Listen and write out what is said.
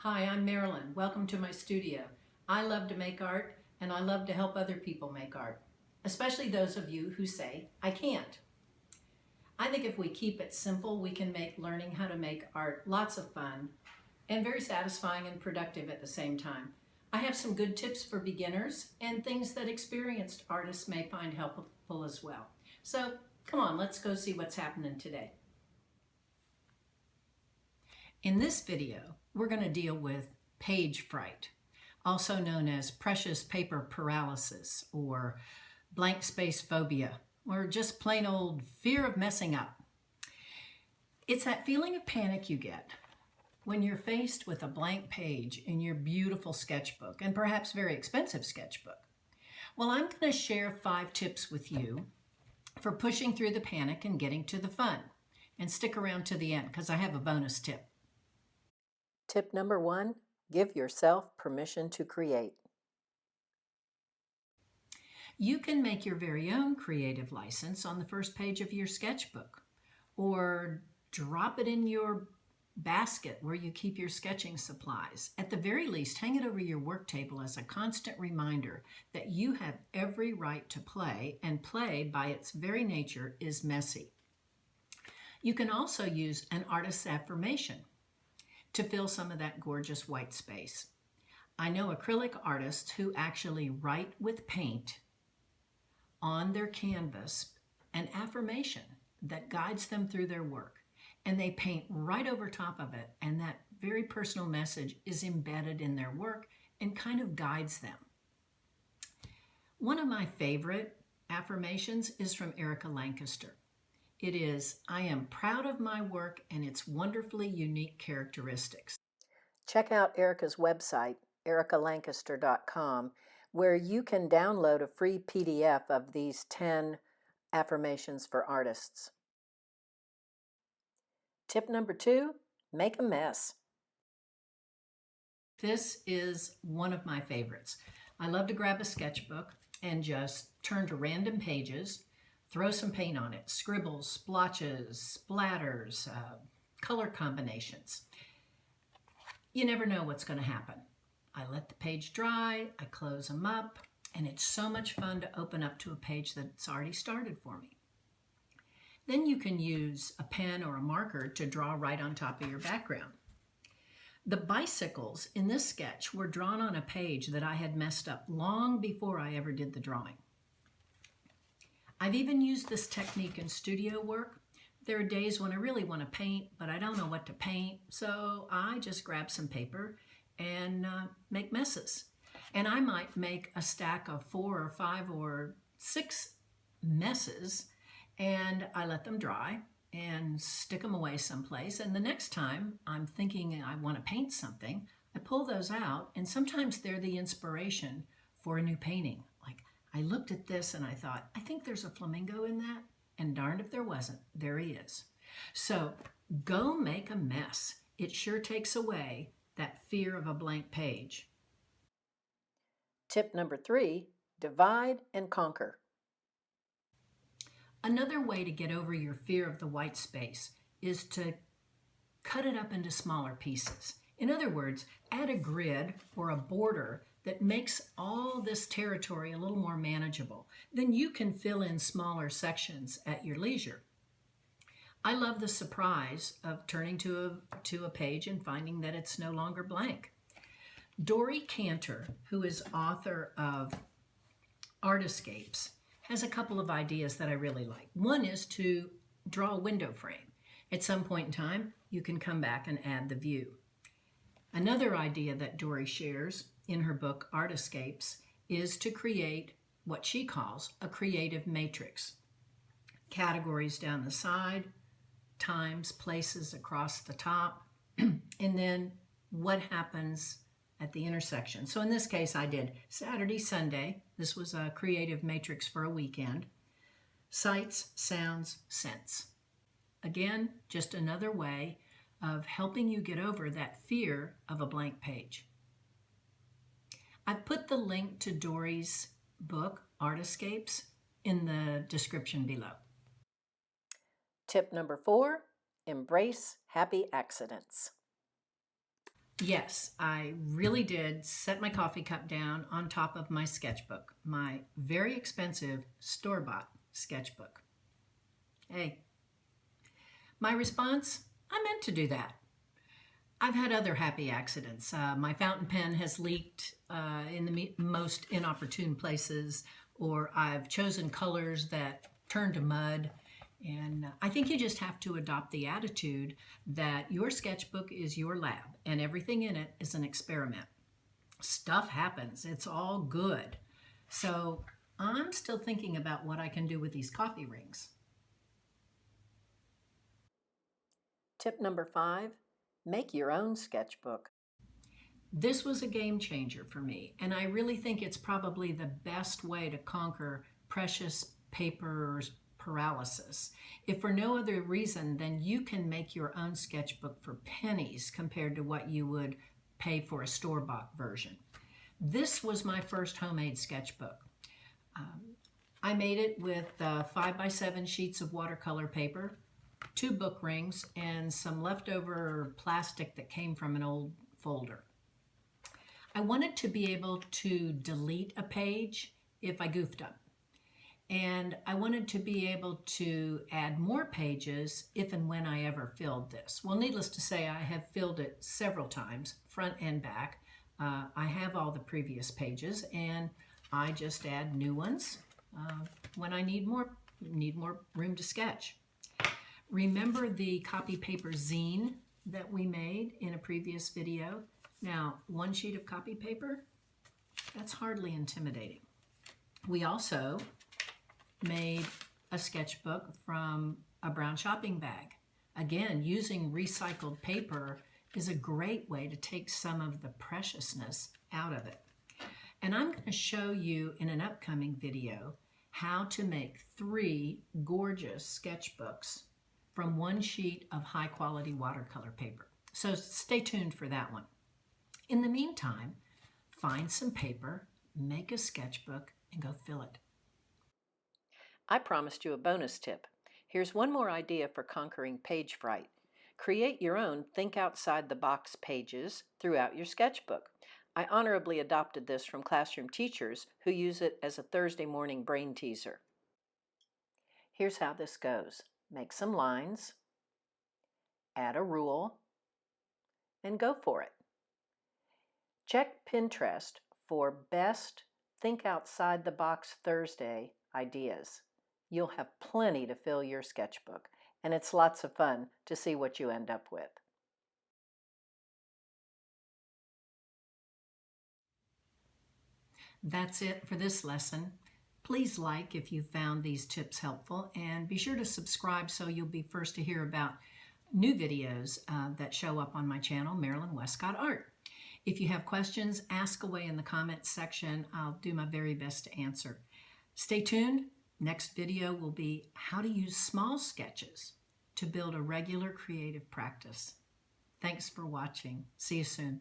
Hi, I'm Marilyn. Welcome to my studio. I love to make art and I love to help other people make art, especially those of you who say, I can't. I think if we keep it simple, we can make learning how to make art lots of fun and very satisfying and productive at the same time. I have some good tips for beginners and things that experienced artists may find helpful as well. So come on, let's go see what's happening today. In this video, we're going to deal with page fright, also known as precious paper paralysis or blank space phobia, or just plain old fear of messing up. It's that feeling of panic you get when you're faced with a blank page in your beautiful sketchbook, and perhaps very expensive sketchbook. Well, I'm going to share 5 tips with you for pushing through the panic and getting to the fun. And stick around to the end because I have a bonus tip. Tip number 1, give yourself permission to create. You can make your very own creative license on the first page of your sketchbook, or drop it in your basket where you keep your sketching supplies. At the very least, hang it over your work table as a constant reminder that you have every right to play, and play by its very nature is messy. You can also use an artist's affirmation to fill some of that gorgeous white space. I know acrylic artists who actually write with paint on their canvas an affirmation that guides them through their work, and they paint right over top of it, and that very personal message is embedded in their work and kind of guides them. One of my favorite affirmations is from Erica Lancaster. It is, I am proud of my work and its wonderfully unique characteristics. Check out Erica's website, ericalancaster.com, where you can download a free PDF of these 10 affirmations for artists. Tip number 2, make a mess. This is one of my favorites. I love to grab a sketchbook and just turn to random pages, throw some paint on it, scribbles, splotches, splatters, color combinations. You never know what's going to happen. I let the page dry, I close them up, and it's so much fun to open up to a page that's already started for me. Then you can use a pen or a marker to draw right on top of your background. The bicycles in this sketch were drawn on a page that I had messed up long before I ever did the drawing. I've even used this technique in studio work. There are days when I really want to paint, but I don't know what to paint, so I just grab some paper and make messes. And I might make a stack of 4 or 5 or 6 messes, and I let them dry and stick them away someplace. And the next time I'm thinking I want to paint something, I pull those out, and sometimes they're the inspiration for a new painting. Like, I looked at this and I thought, I think there's a flamingo in that, and darned if there wasn't, there he is. So go make a mess. It sure takes away that fear of a blank page. Tip number 3, divide and conquer. Another way to get over your fear of the white space is to cut it up into smaller pieces. In other words, add a grid or a border that makes all this territory a little more manageable. Then you can fill in smaller sections at your leisure. I love the surprise of turning to a page and finding that it's no longer blank. Dory Cantor, who is author of Artiscapes, has a couple of ideas that I really like. One is to draw a window frame. At some point in time, you can come back and add the view. Another idea that Dory shares in her book Artiscapes is to create what she calls a creative matrix. Categories down the side, times, places across the top, and then what happens at the intersection. So in this case, I did Saturday, Sunday. This was a creative matrix for a weekend. Sights, sounds, scents. Again, just another way of helping you get over that fear of a blank page. I've put the link to Dory's book, Artiscapes, in the description below. Tip number 4, embrace happy accidents. Yes, I really did set my coffee cup down on top of my sketchbook, my very expensive store-bought sketchbook. Hey, my response? I meant to do that. I've had other happy accidents. My fountain pen has leaked in the most inopportune places, or I've chosen colors that turn to mud. And I think you just have to adopt the attitude that your sketchbook is your lab and everything in it is an experiment. Stuff happens, it's all good. So I'm still thinking about what I can do with these coffee rings. Tip number 5, make your own sketchbook. This was a game changer for me, and I really think it's probably the best way to conquer precious paper's paralysis. If for no other reason, then you can make your own sketchbook for pennies compared to what you would pay for a store-bought version. This was my first homemade sketchbook. I made it with 5x7 sheets of watercolor paper, 2 book rings, and some leftover plastic that came from an old folder. I wanted to be able to delete a page if I goofed up. And I wanted to be able to add more pages if and when I ever filled this. Well, needless to say, I have filled it several times, front and back. I have all the previous pages, and I just add new ones when I need more room to sketch. Remember the copy paper zine that we made in a previous video? Now, 1 sheet of copy paper, that's hardly intimidating. We also made a sketchbook from a brown shopping bag. Again, using recycled paper is a great way to take some of the preciousness out of it. And I'm going to show you in an upcoming video how to make 3 gorgeous sketchbooks from 1 sheet of high quality watercolor paper. So stay tuned for that one. In the meantime, find some paper, make a sketchbook, and go fill it. I promised you a bonus tip. Here's one more idea for conquering page fright. Create your own think outside the box pages throughout your sketchbook. I honorably adopted this from classroom teachers who use it as a Thursday morning brain teaser. Here's how this goes. Make some lines, add a rule, and go for it. Check Pinterest for best Think Outside the Box Thursday ideas. You'll have plenty to fill your sketchbook, and it's lots of fun to see what you end up with. That's it for this lesson. Please like if you found these tips helpful, and be sure to subscribe so you'll be first to hear about new videos that show up on my channel, Marilyn Wescott Art. If you have questions, ask away in the comments section. I'll do my very best to answer. Stay tuned. Next video will be how to use small sketches to build a regular creative practice. Thanks for watching. See you soon.